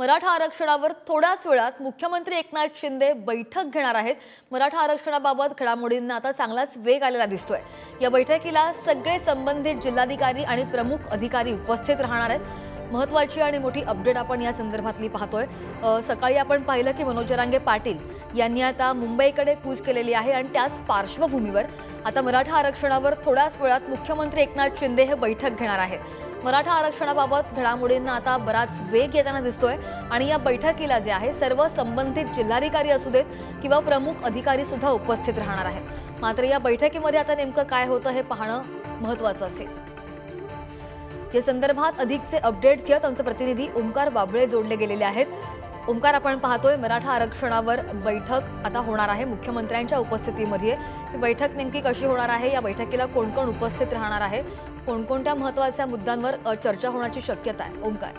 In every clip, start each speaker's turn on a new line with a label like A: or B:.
A: मराठा आरक्षणावर थोड्याच वेळात मुख्यमंत्री एकनाथ शिंदे बैठक घेणार आहेत। मराठा आरक्षणाबाबत घडामोडींना आता चांगलाच वेग आलेला दिसतोय। या बैठकीला सगळे संबंधित जिल्हाधिकारी आणि प्रमुख अधिकारी उपस्थित राहणार आहेत। महत्त्वाची आणि मोठी अपडेट आपण या संदर्भातली पाहतोय। सकाळी आपण पाहिलं की मनोज जरांगे पाटील यांनी आता मुंबईकडे कूच केलेली आहे आणि त्याच पार्श्वभूमीवर आता मराठा आरक्षणावर थोड्याच वेळात मुख्यमंत्री एकनाथ शिंदे हे बैठक घेणार आहेत। मराठा आरक्षणाबाबत घडामोडींना आता बराच वेग येताना दिसतोय आणि या बैठकीला जे आहे सर्व संबंधित जिल्हाधिकारी असू देत किंवा प्रमुख अधिकारी सुद्धा उपस्थित राहणार आहेत। मात्र या बैठकीमध्ये आता नेमकं काय होतं हे पाहणं महत्त्वाचं असेल। या संदर्भात अधिकचे अपडेट्स घेत आमचे प्रतिनिधी ओमकार बाबळे जोडले गेलेले आहेत। ओमकार, आपण पाहतोय मराठा आरक्षणावर बैठक आता होणार आहे मुख्यमंत्र्यांच्या उपस्थितीमध्ये। ही बैठक नेमकी कशी होणार आहे, या बैठकीला कोण कोण उपस्थित राहणार आहे, कोणकोणत्या महत्त्वाच्या मुद्द्यांवर चर्चा होण्याची शक्यता आहे? ओमकार,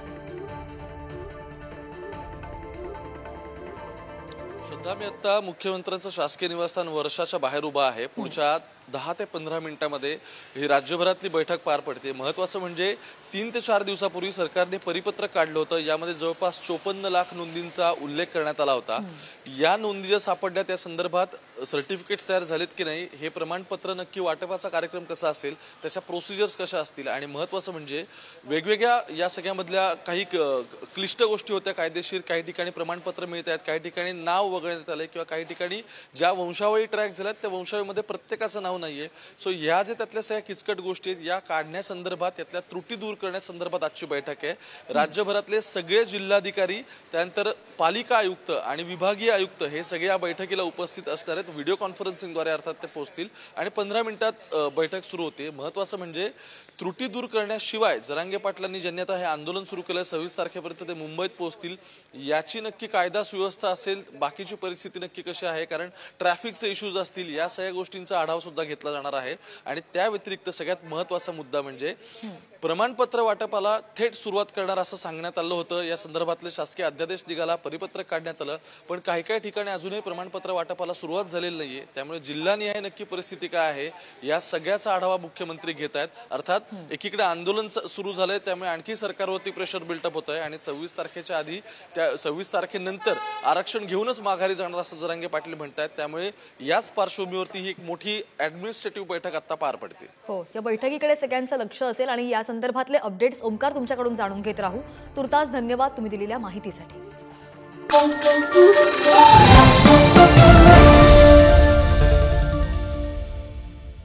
B: श्रद्धा, मी आता मुख्यमंत्र्यांचं शासकीय निवासस्थान वर्षाच्या बाहेर उभा आहे। पुढच्या 10 ते 15 मिनिटांमध्ये ही राज्यभरातली बैठक पार पडते। महत्त्वाचं म्हणजे 3 ते 4 दिवसापूर्वी सरकारने परिपत्रक काढलं होतं। यामध्ये जवळपास 54 लाख नोंदींचा उल्लेख करण्यात आला होता। या नोंदी ज्या सापडल्या त्या संदर्भात सर्टिफिकेट्स तयार झालेत की नाही, हे प्रमाणपत्र नक्की वाटपाचा कार्यक्रम कसा असेल, त्याच्या प्रोसिजर्स कशा असतील, आणि महत्त्वाचं म्हणजे वेगवेगळ्या या सगळ्यामधल्या काही क्लिष्ट गोष्टी होत्या कायदेशीर। काही ठिकाणी प्रमाणपत्र मिळत आहेत, काही ठिकाणी नाव वगळण्यात आलंय, किंवा काही ठिकाणी ज्या वंशावळी ट्रॅक झाल्यात त्या वंशावळीमध्ये प्रत्येकाचं नाव नाहीये। सो ह्या जे त्यातल्या सगळ्या किचकट गोष्टी आहेत या काढण्यासंदर्भात, यातल्या त्रुटी दूर करण्यासंदर्भात आजची बैठक आहे। राज्यभरातले सगळे जिल्हाधिकारी, त्यानंतर पालिका आयुक्त आणि विभागीय आयुक्त हे सगळे या बैठकीला उपस्थित असणार आहेत। व्हिडिओ कॉन्फरन्सिंगद्वारे अर्थात ते पोहोचतील आणि 15 मिनिटात बैठक सुरू होते। महत्त्वाचं म्हणजे त्रुटी दूर करण्याशिवाय जरांगे पाटलांनी ज्यांनी आता हे आंदोलन सुरू केलं, 26 तारखेपर्यंत ते मुंबईत पोहोचतील, याची नक्की कायदा सुव्यवस्था असेल, बाकीची परिस्थिती नक्की कशी आहे, कारण ट्रॅफिकचे इश्यूज असतील, या सगळ्या गोष्टींचा आढावा सुद्धा घेतला जाणार आहे। आणि त्या व्यतिरिक्त सगळ्यात महत्त्वाचा मुद्दा म्हणजे प्रमाणपत्र वाटपाला थेट सुरुवात करणार असं सांगण्यात आलं होतं। या संदर्भातले शासकीय अध्यादेश निघाला, परिपत्रक काढण्यात आलं, पण काही काही ठिकाणी अजूनही प्रमाणपत्र वाटपाला सुरुवात झालेली नाहीये। त्यामुळे जिल्हानिहाय नक्की परिस्थिती काय आहे या सगळ्याचा आढावा मुख्यमंत्री घेत आहेत। अर्थात एकीकडे आंदोलन सुरू झालंय, त्यामुळे आणखी सरकारवरती प्रेशर बिल्टअप होत आहे आणि 26 तारखेच्या आधी, त्या 26 तारखेनंतर आरक्षण घेऊनच माघारी जाणार असं जरांगे पाटील म्हणतात। त्यामुळे याच पार्श्वभूमीवरती ही एक मोठी ऍडमिनिस्ट्रेटिव्ह बैठक आता पार पडते।
A: हो, या बैठकीकडे सगळ्यांचं लक्ष असेल आणि या संदर्भातले अपडेट्स ओमकार तुमच्याकडून जाणून घेत राहू। तुर्तास धन्यवाद तुम्ही दिलेल्या माहितीसाठी।